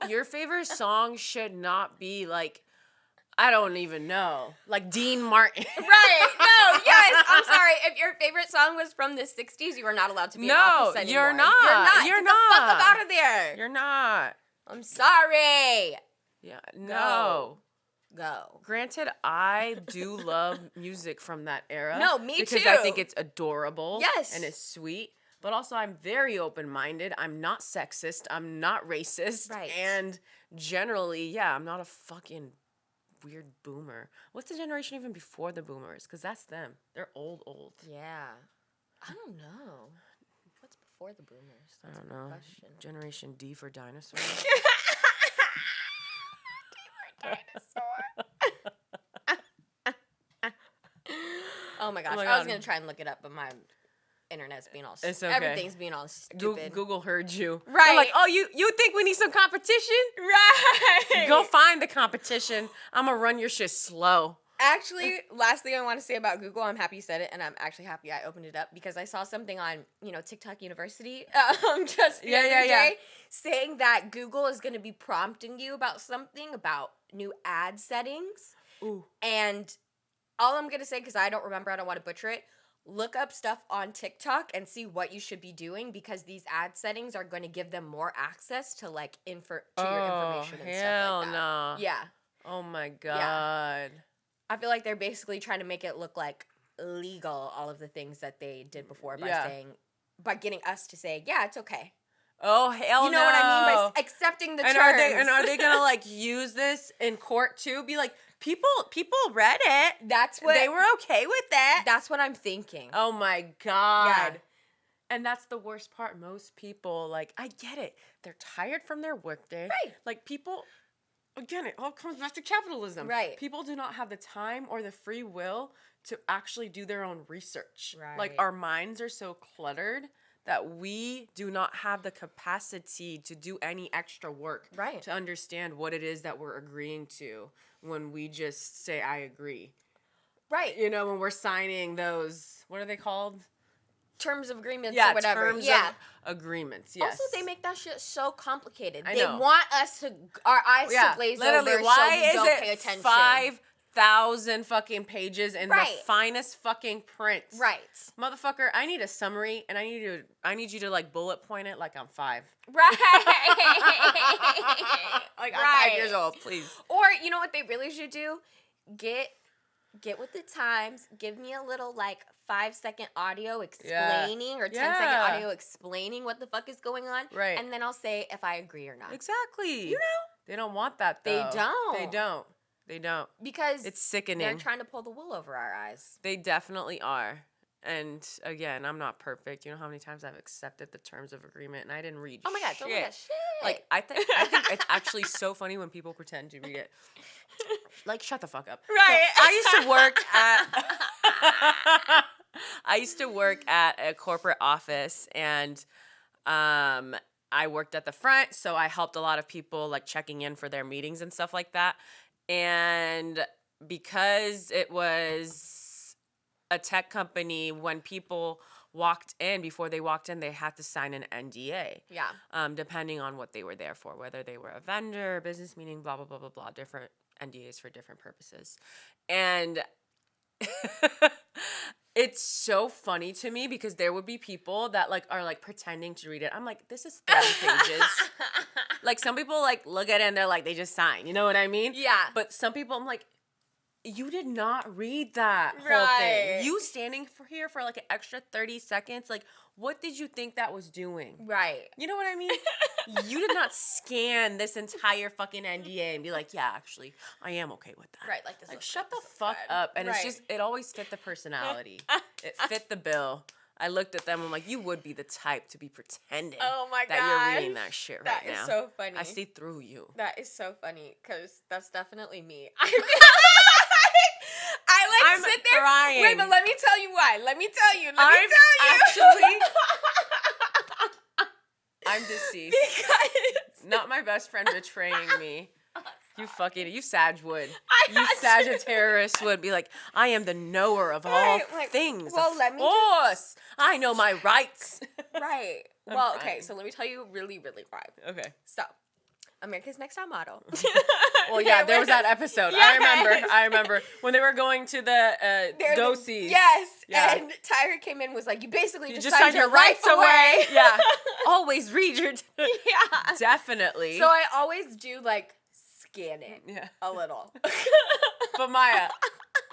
your favorite song should not be like, I don't even know, like Dean Martin. Right. No, yes. I'm sorry. If your favorite song was from the 60s, you are not allowed to be in office anymore. You're not. Get the fuck up out of there. You're not. I'm sorry. Yeah. No. Go. Granted, I do love music from that era. No, me because too. Because I think it's adorable. Yes. And it's sweet. But also, I'm very open-minded. I'm not sexist. I'm not racist. Right. And generally, I'm not a fucking weird boomer. What's the generation even before the boomers? Because that's them. They're old. Yeah. I don't know. What's before the boomers? That's I don't know. Question. Generation D for dinosaur. Oh my gosh. I was going to try and look it up, but my internet's being all it's okay. Everything's being all stupid. Google heard you. Right. They're like, oh, you think we need some competition? Right. Go find the competition. I'm going to run your shit slow. Actually, last thing I want to say about Google, I'm happy you said it, and I'm actually happy I opened it up because I saw something on, TikTok University just the other day saying that Google is going to be prompting you about something about new ad settings. Ooh. And all I'm going to say, because I don't remember, I don't want to butcher it, look up stuff on TikTok and see what you should be doing because these ad settings are going to give them more access to your information and stuff like that. No. Yeah. Oh my God. Yeah. I feel like they're basically trying to make it look like legal, all of the things that they did before by getting us to say, yeah, it's okay. Oh, hell no. You know what I mean? By accepting the terms. Are they going to use this in court too? Be like, people read it. That's what. They were okay with that. That's what I'm thinking. Oh my God. Yeah. And that's the worst part. Most people, I get it. They're tired from their workday. Right. People... Again, it all comes back to capitalism. Right. People do not have the time or the free will to actually do their own research. Right. Our minds are so cluttered that we do not have the capacity to do any extra work. Right. To understand what it is that we're agreeing to when we just say, I agree. Right. When we're signing those, what are they called? Terms of agreements or whatever. Terms of agreements, yes. Also, they make that shit so complicated. I They know. want us our eyes to glaze literally, over why so we is don't it pay attention. 5,000 fucking pages in the finest fucking print? Right. Motherfucker, I need a summary and I need you to bullet point it like I'm 5. Right. I'm 5 years old, please. Or you know what they really should do? Get with the times. Give me a little 5-second audio explaining or 10-second audio explaining what the fuck is going on. Right. And then I'll say if I agree or not. Exactly. They don't want that though. They don't. Because it's sickening. They're trying to pull the wool over our eyes. They definitely are. And again, I'm not perfect. You know how many times I've accepted the terms of agreement and I didn't read Oh my God, don't read that shit. I think it's actually so funny when people pretend to read it. Shut the fuck up. Right. So I used to work at a corporate office and I worked at the front, so I helped a lot of people checking in for their meetings and stuff like that. And because it was a tech company, when people before they walked in, they had to sign an NDA. Yeah. Depending on what they were there for, whether they were a vendor, business meeting, blah, blah, blah, blah, blah, different NDAs for different purposes. And it's so funny to me because there would be people that are pretending to read it. I'm like, this is 30 pages. Some people look at it and they're they just sign. You know what I mean? Yeah. But some people, I'm like, you did not read that whole thing. You standing here for an extra 30 seconds. What did you think that was doing? Right. You know what I mean? You did not scan this entire fucking NDA and be like, yeah, actually, I am okay with that. Right. This shut the fuck up. And it's just, it always fit the personality. It fit the bill. I looked at them. I'm like, you would be the type to be pretending that you're reading that shit right now. That is so funny. I see through you. That is so funny because that's definitely me. I'm sit there. crying. Wait, but let me tell you why. Actually, I'm deceased. Because not my best friend betraying me. You Sag would. You Sagittarius would be like, I am the knower of all things. Well, of course. I know my rights. Right. Well, okay, so let me tell you really, really why. Okay. So, America's Next Top Model. Well, yeah, there was that episode. Yes. I remember when they were going to the go-sees. Yes. Yeah. And Tyra came in and was like, you basically just signed your rights away. Yeah. Always read your... Yeah. Definitely. So I always do scan it a little. But Maya,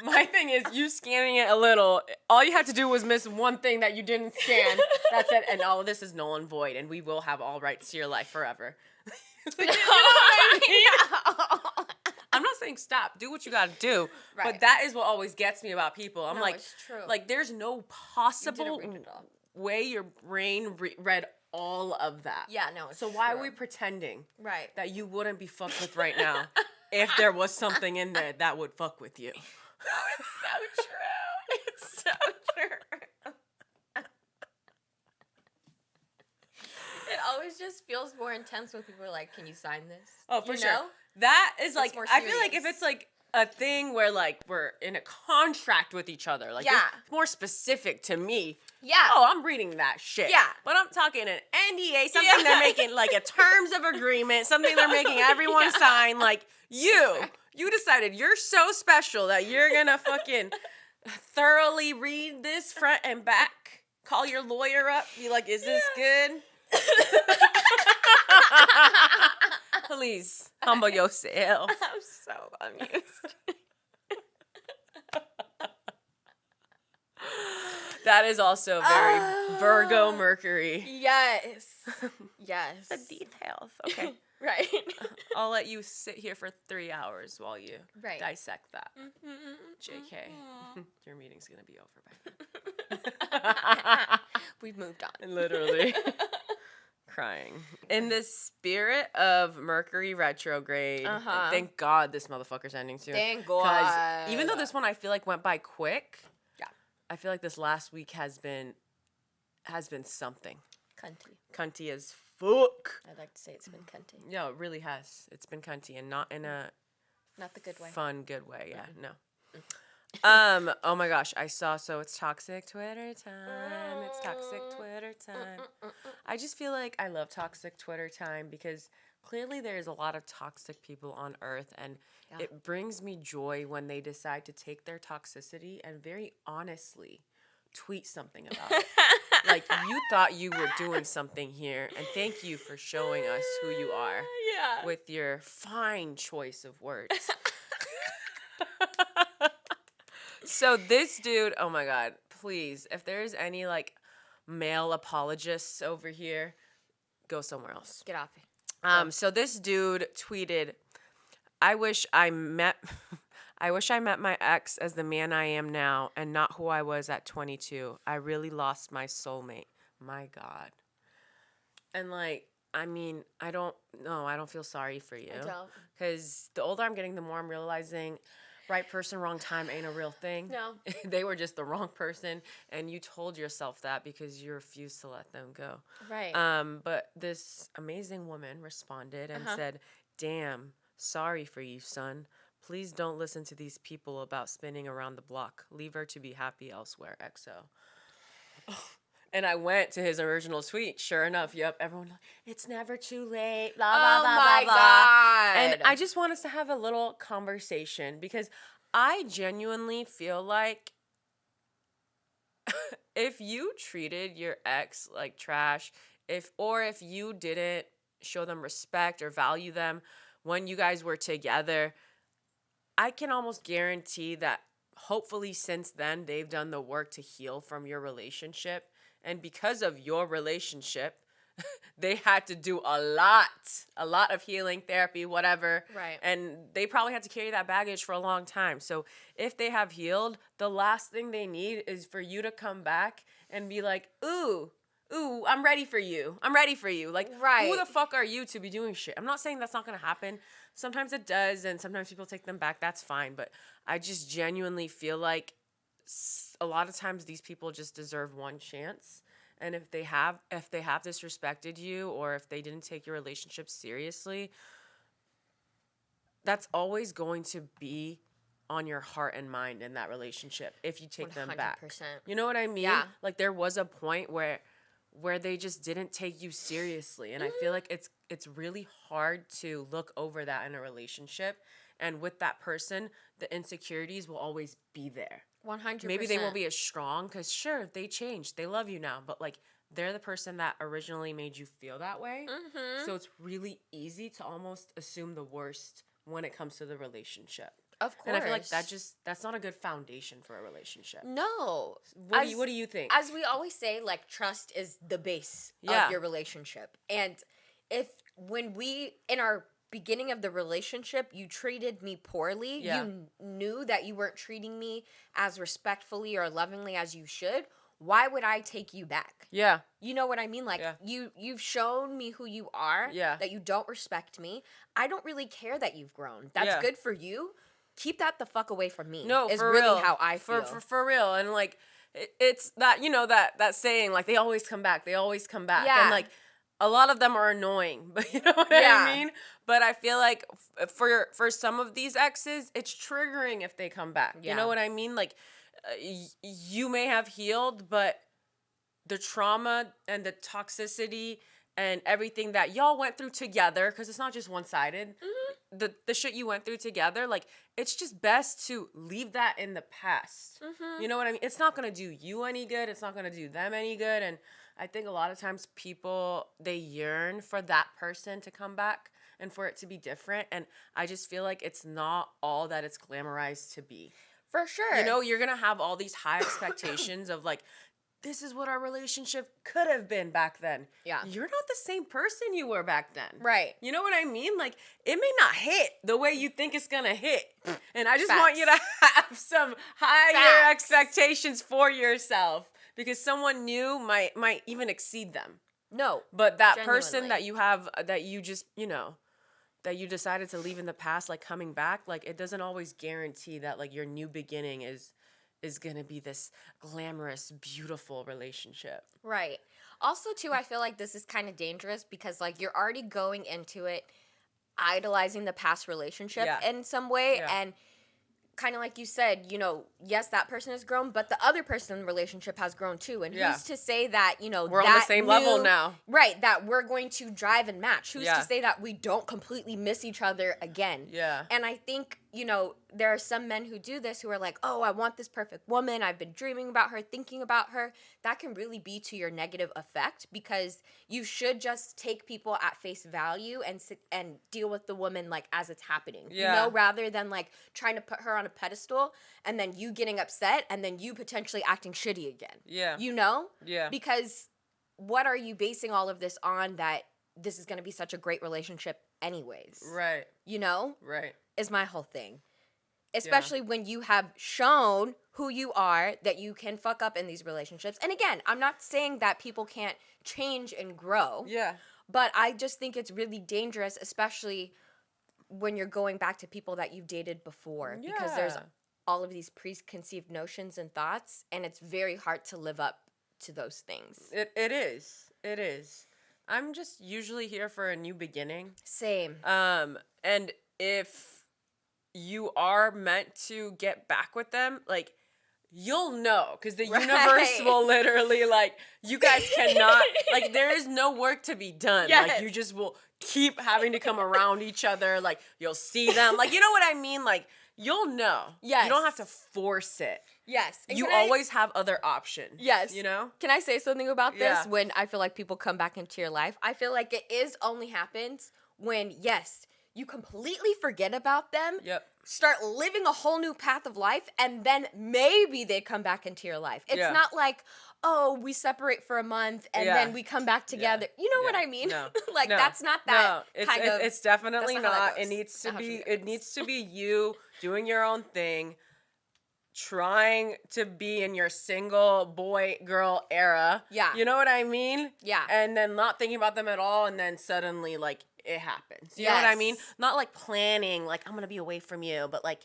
my thing is you scanning it a little, all you had to do was miss one thing that you didn't scan. That's it. And all of this is null and void and we will have all rights to your life forever. You know what I mean? I'm not saying stop. Do what you got to do. Right. But that is what always gets me about people. I'm it's true. There's no possible way your brain read all of that. Yeah, no, it's So why are we pretending that you wouldn't be fucked with right now if there was something in there that would fuck with you? No, it's so true. It's feels more intense when people are like, "Can you sign this?" Oh, for sure. Know? That is It's like, more I feel like serious. if it's like a thing where like we're in a contract with each other, like it's more specific to me. Yeah. Oh, I'm reading that shit. Yeah. But I'm talking an NDA, something they're making like a terms of agreement, something they're making everyone sign. Like you decided you're so special that you're gonna fucking thoroughly read this front and back. Call your lawyer up. Be like, is this good? Please humble yourself. I'm so amused. That is also very Virgo Mercury. Yes. Yes. The details. Okay. Right. I'll let you sit here for 3 hours while you dissect that. JK. Your meeting's going to be over by then. We've moved on. Literally. Crying. In the spirit of Mercury Retrograde, thank God this motherfucker's ending soon. Thank God. Even though this one I feel like went by quick, yeah, I feel like this last week has been something. Cunty as fuck. I'd like to say it's been cunty. Yeah, it really has. It's been cunty, and not in a not the good way. Fun, good way. Yeah, no. Oh my gosh, so it's toxic Twitter time. It's toxic Twitter time. I just feel like I love toxic Twitter time because clearly there's a lot of toxic people on earth, and it brings me joy when they decide to take their toxicity and very honestly tweet something about it. Like, you thought you were doing something here, and thank you for showing us who you are with your fine choice of words. So this dude, oh my God, please, if there's any like male apologists over here, go somewhere else. Get off it. So this dude tweeted, I wish I met my ex as the man I am now and not who I was at 22. I really lost my soulmate. My God. And like, I mean, I don't feel sorry for you. I don't. Because the older I'm getting, the more I'm realizing right person, wrong time ain't a real thing. No. They were just the wrong person, and you told yourself that because you refused to let them go. Right. But this amazing woman responded and said, damn, sorry for you, son. Please don't listen to these people about spinning around the block. Leave her to be happy elsewhere, XO. And I went to his original tweet. Sure enough, everyone like, it's never too late, blah, blah, blah, blah, blah. God. And I just want us to have a little conversation because I genuinely feel like if you treated your ex like trash, if you didn't show them respect or value them when you guys were together, I can almost guarantee that hopefully since then they've done the work to heal from your relationship. And because of your relationship, they had to do a lot of healing, therapy, whatever. Right. And they probably had to carry that baggage for a long time. So if they have healed, the last thing they need is for you to come back and be like, ooh, I'm ready for you. Like, who the fuck are you to be doing shit? I'm not saying that's not going to happen. Sometimes it does, and sometimes people take them back. That's fine. But I just genuinely feel like a lot of times these people just deserve one chance. And if they have disrespected you or if they didn't take your relationship seriously, that's always going to be on your heart and mind in that relationship if you take 100%. Them back. You know what I mean? Yeah. Like there was a point where they just didn't take you seriously. And I feel like it's really hard to look over that in a relationship. And with that person, the insecurities will always be there. 100%. Maybe they won't be as strong because sure, they changed. They love you now. But like they're the person that originally made you feel that way. Mm-hmm. So it's really easy to almost assume the worst when it comes to the relationship. Of course. And I feel like that's not a good foundation for a relationship. No. What do you think? As we always say, like trust is the base of your relationship. And when we in our beginning of the relationship, you treated me poorly, you knew that you weren't treating me as respectfully or lovingly as you should, why would I take you back? Yeah. You know what I mean? Like, you've shown me who you are, that you don't respect me. I don't really care that you've grown. That's good for you. Keep that the fuck away from me. No, is for really real. How I feel. For real. And, like, it's that, that saying, like, they always come back. They always come back. Yeah. And, like, a lot of them are annoying, but you know what I mean? But I feel like for some of these exes, it's triggering if they come back. You know what I mean? Like, you may have healed, but the trauma and the toxicity and everything that y'all went through together, because it's not just one-sided, the shit you went through together, like, it's just best to leave that in the past. You know what I mean? It's not going to do you any good. It's not going to do them any good. And I think a lot of times people, they yearn for that person to come back and for it to be different. And I just feel like it's not all that it's glamorized to be. For sure. You know, you're going to have all these high expectations of like, this is what our relationship could have been back then. Yeah. You're not the same person you were back then. Right. You know what I mean? Like, it may not hit the way you think it's going to hit. And I just want you to have some higher expectations for yourself, because someone new might even exceed them. No. But that person that you have, that you just, you know, that you decided to leave in the past, like, coming back, like, it doesn't always guarantee that, like, your new beginning is going to be this glamorous, beautiful relationship. Right. Also, too, I feel like this is kind of dangerous because, like, you're already going into it idolizing the past relationship in some way. Yeah. And kind of like you said, you know, yes, that person has grown, but the other person in the relationship has grown too. And who's to say that, you know, we're on the same level now. Right, that we're going to drive and match. Who's to say that we don't completely miss each other again? Yeah. And I think, you know, there are some men who do this who are like, oh, I want this perfect woman. I've been dreaming about her, thinking about her. That can really be to your negative effect, because you should just take people at face value and deal with the woman like as it's happening. Yeah. You know, rather than like trying to put her on a pedestal and then you getting upset and then you potentially acting shitty again. Yeah. You know? Yeah. Because what are you basing all of this on, that this is going to be such a great relationship anyways? Right. You know? Right. Is my whole thing. Especially when you have shown who you are, that you can fuck up in these relationships. And again, I'm not saying that people can't change and grow. Yeah. But I just think it's really dangerous, especially when you're going back to people that you've dated before. Yeah. Because there's all of these preconceived notions and thoughts, and it's very hard to live up to those things. It is. It is. I'm just usually here for a new beginning. Same. And if you are meant to get back with them, like, you'll know, because the universe will literally, like, you guys cannot, like, there is no work to be done. Yes. Like, you just will keep having to come around each other. Like, you'll see them. Like, you know what I mean? Like, you'll know. Yes. You don't have to force it. Yes. And you always have other options. Yes. You know? Can I say something about this? When I feel like people come back into your life, I feel like it only happens when, yes, you completely forget about them, start living a whole new path of life, and then maybe they come back into your life. It's not like, oh, we separate for a month and then we come back together. You know what I mean? No. Like, no. That's not that kind of... It's definitely not. It needs to be you doing your own thing, trying to be in your single boy-girl era. Yeah. You know what I mean? Yeah. And then not thinking about them at all, and then suddenly, like, it happens. You know what I mean? Not like planning, like, I'm going to be away from you, but like,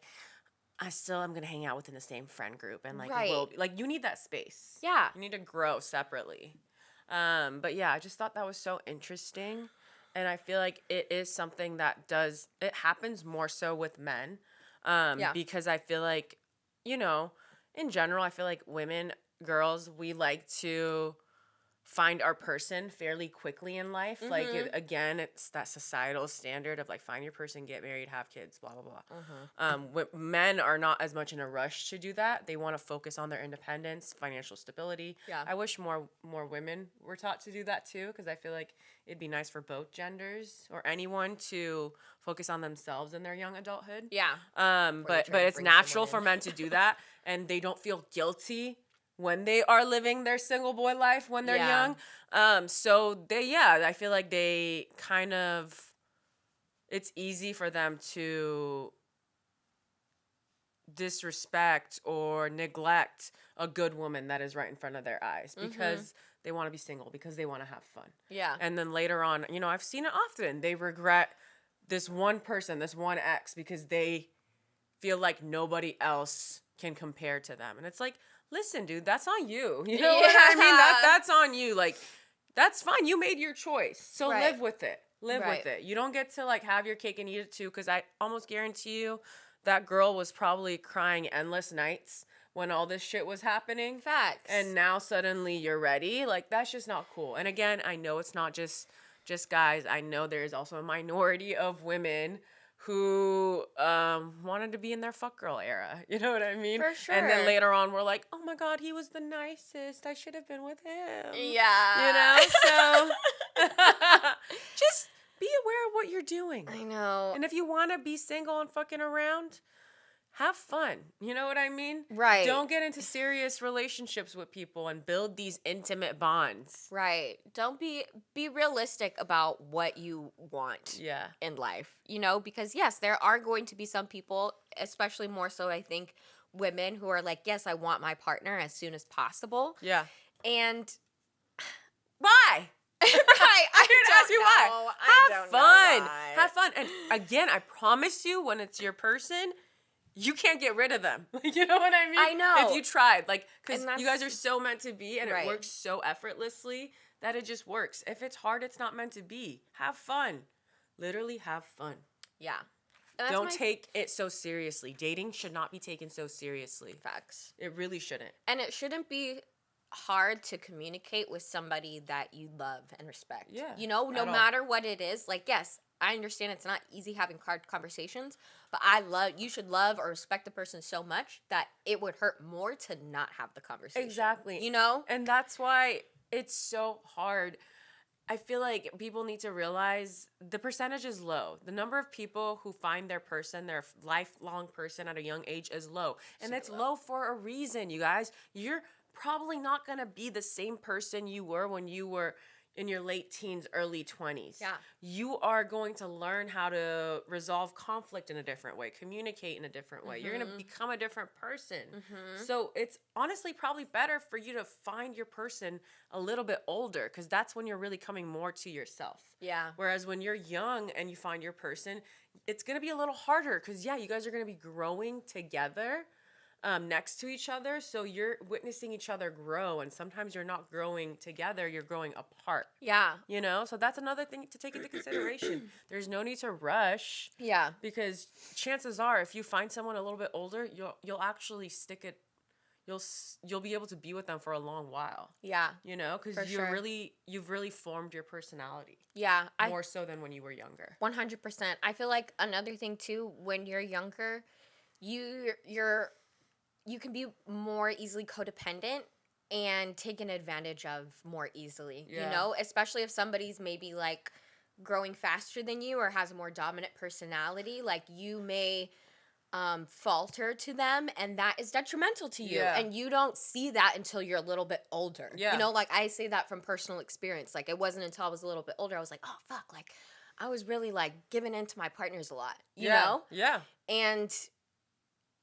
I still am going to hang out within the same friend group. And like, like, you need that space. Yeah. You need to grow separately. But yeah, I just thought that was so interesting. And I feel like it is something that it happens more so with men. Because I feel like, you know, in general, I feel like women, girls, we like to find our person fairly quickly in life. Mm-hmm. Like, again, it's that societal standard of like, find your person, get married, have kids, blah, blah, blah. Mm-hmm. Men are not as much in a rush to do that. They want to focus on their independence, financial stability. Yeah. I wish more women were taught to do that too, because I feel like it'd be nice for both genders or anyone to focus on themselves in their young adulthood. Yeah. But it's natural for men to do that, and they don't feel guilty when they are living their single boy life when they're young. So I feel like they kind of, it's easy for them to disrespect or neglect a good woman that is right in front of their eyes, because they want to be single, because they want to have fun. Yeah. And then later on, you know, I've seen it often. They regret this one person, this one ex, because they feel like nobody else can compare to them. And it's like, listen, dude, that's on you. You know what I mean? That's on you. Like, That's fine. You made your choice. So live with it. Live Right. with it. You don't get to like have your cake and eat it too, because I almost guarantee you that girl was probably crying endless nights when all this shit was happening. Facts. And now suddenly you're ready. Like, that's just not cool. And again, I know it's not just guys. I know there's also a minority of women who wanted to be in their fuck girl era. You know what I mean? For sure. And then later on, we're like, oh my God, he was the nicest. I should have been with him. Yeah. You know? So just be aware of what you're doing. I know. And if you want to be single and fucking around, have fun. You know what I mean? Right. Don't get into serious relationships with people and build these intimate bonds. Right. Don't be realistic about what you want in life, you know, because yes, there are going to be some people, especially more so I think women, who are like, yes, I want my partner as soon as possible. Yeah. And why? Right. I didn't ask you why. Have fun. Have fun. And again, I promise you, when it's your person, you can't get rid of them. You know what I mean? I know. If you tried, like, because you guys are so meant to be, and it works so effortlessly that it just works. If it's hard, it's not meant to be. Have fun. Literally have fun. Yeah. Don't take it so seriously. Dating should not be taken so seriously. Facts. It really shouldn't. And it shouldn't be hard to communicate with somebody that you love and respect. Yeah. You know, no matter what it is. Like, yes, I understand it's not easy having hard conversations, but you should love or respect the person so much that it would hurt more to not have the conversation. Exactly. You know? And that's why it's so hard. I feel like people need to realize the percentage is low. The number of people who find their person, their lifelong person at a young age is low. And it's low for a reason, you guys. You're probably not going to be the same person you were when you were in your late teens, early 20s. Yeah. You are going to learn how to resolve conflict in a different way, communicate in a different way. You're going to become a different person. So it's honestly probably better for you to find your person a little bit older, because that's when you're really coming more to yourself. Yeah. Whereas when you're young and you find your person, it's going to be a little harder because, you guys are going to be growing together. Next to each other, so you're witnessing each other grow, and sometimes you're not growing together, you're growing apart. Yeah. You know, so that's another thing to take into consideration. There's no need to rush. Yeah. Because chances are, if you find someone a little bit older, you'll actually stick it. You'll be able to be with them for a long while. Yeah. You know, because you've really formed your personality. Yeah. More so than when you were younger. 100%. I feel like another thing too, when you're younger, you can be more easily codependent and taken advantage of more easily, you know, especially if somebody's maybe like growing faster than you or has a more dominant personality, like you may falter to them, and that is detrimental to you. And you don't see that until you're a little bit older. You know, like I say that from personal experience. Like it wasn't until I was a little bit older I was like, oh fuck, like I was really like giving in to my partners a lot, you know? Yeah. And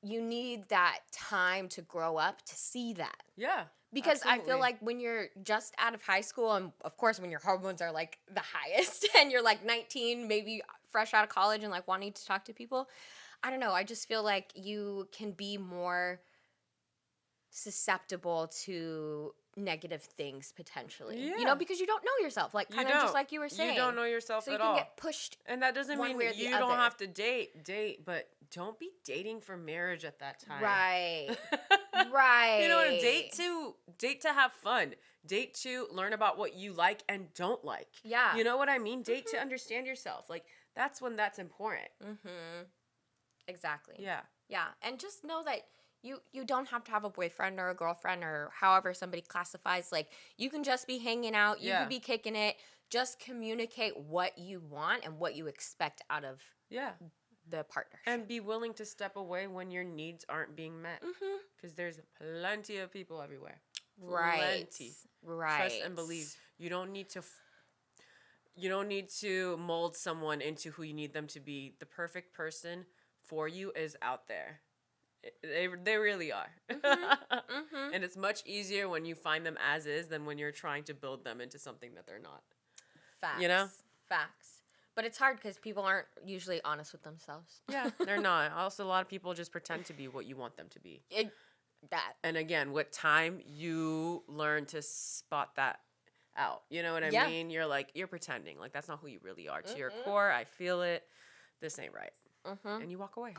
you need that time to grow up to see that. Yeah. Because absolutely. I feel like when you're just out of high school, and of course when your hormones are like the highest and you're like 19, maybe fresh out of college and like wanting to talk to people, I don't know, I just feel like you can be more susceptible to negative things potentially. You know, because you don't know yourself, like kind of just like you were saying. You don't know yourself at all. So you can get pushed. And that doesn't mean you don't have to date, but don't be dating for marriage at that time. Right. Right. You know what? Date to have fun. Date to learn about what you like and don't like. Yeah. You know what I mean? Date to understand yourself. Like that's when that's important. Exactly. Yeah. Yeah. And just know that you don't have to have a boyfriend or a girlfriend or however somebody classifies. Like, you can just be hanging out. You can be kicking it. Just communicate what you want and what you expect out of the partnership. And be willing to step away when your needs aren't being met. Because there's plenty of people everywhere. Right. Plenty. Right. Trust and believe. You don't need to mold someone into who you need them to be. The perfect person for you is out there. They really are. And it's much easier when you find them as is than when you're trying to build them into something that they're not. Facts. You know? Facts. But it's hard because people aren't usually honest with themselves. Yeah, they're not. Also, a lot of people just pretend to be what you want them to be. That. And again, with time, you learn to spot that out. You know what I mean? You're like, you're pretending. Like, that's not who you really are. To your core, I feel it. This ain't right. And you walk away.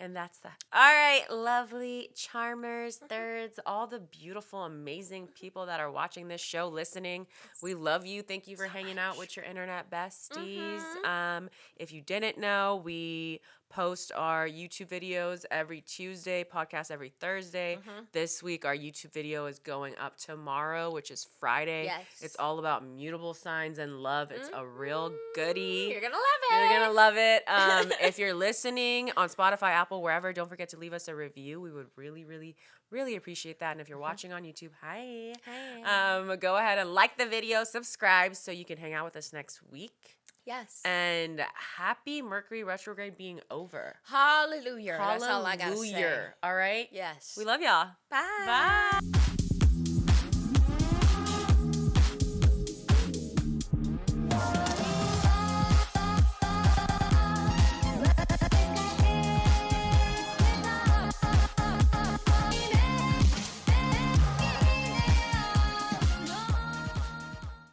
And that's that. All right, lovely charmers, thirds, all the beautiful, amazing people that are watching this show, listening. We love you. Thank you for hanging out with your internet besties. If you didn't know, we post our YouTube videos every Tuesday, podcast every Thursday. This week, our YouTube video is going up tomorrow, which is Friday. Yes. It's all about mutable signs and love. It's a real goodie. You're going to love it. You're going to love it. If you're listening on Spotify, Apple, wherever, don't forget to leave us a review. We would really, really, really appreciate that. And if you're watching on YouTube, hi. Go ahead and like the video, subscribe so you can hang out with us next week. Yes. And happy Mercury Retrograde being over. Hallelujah. That's all I got to say. All right? Yes. We love y'all. Bye. Bye.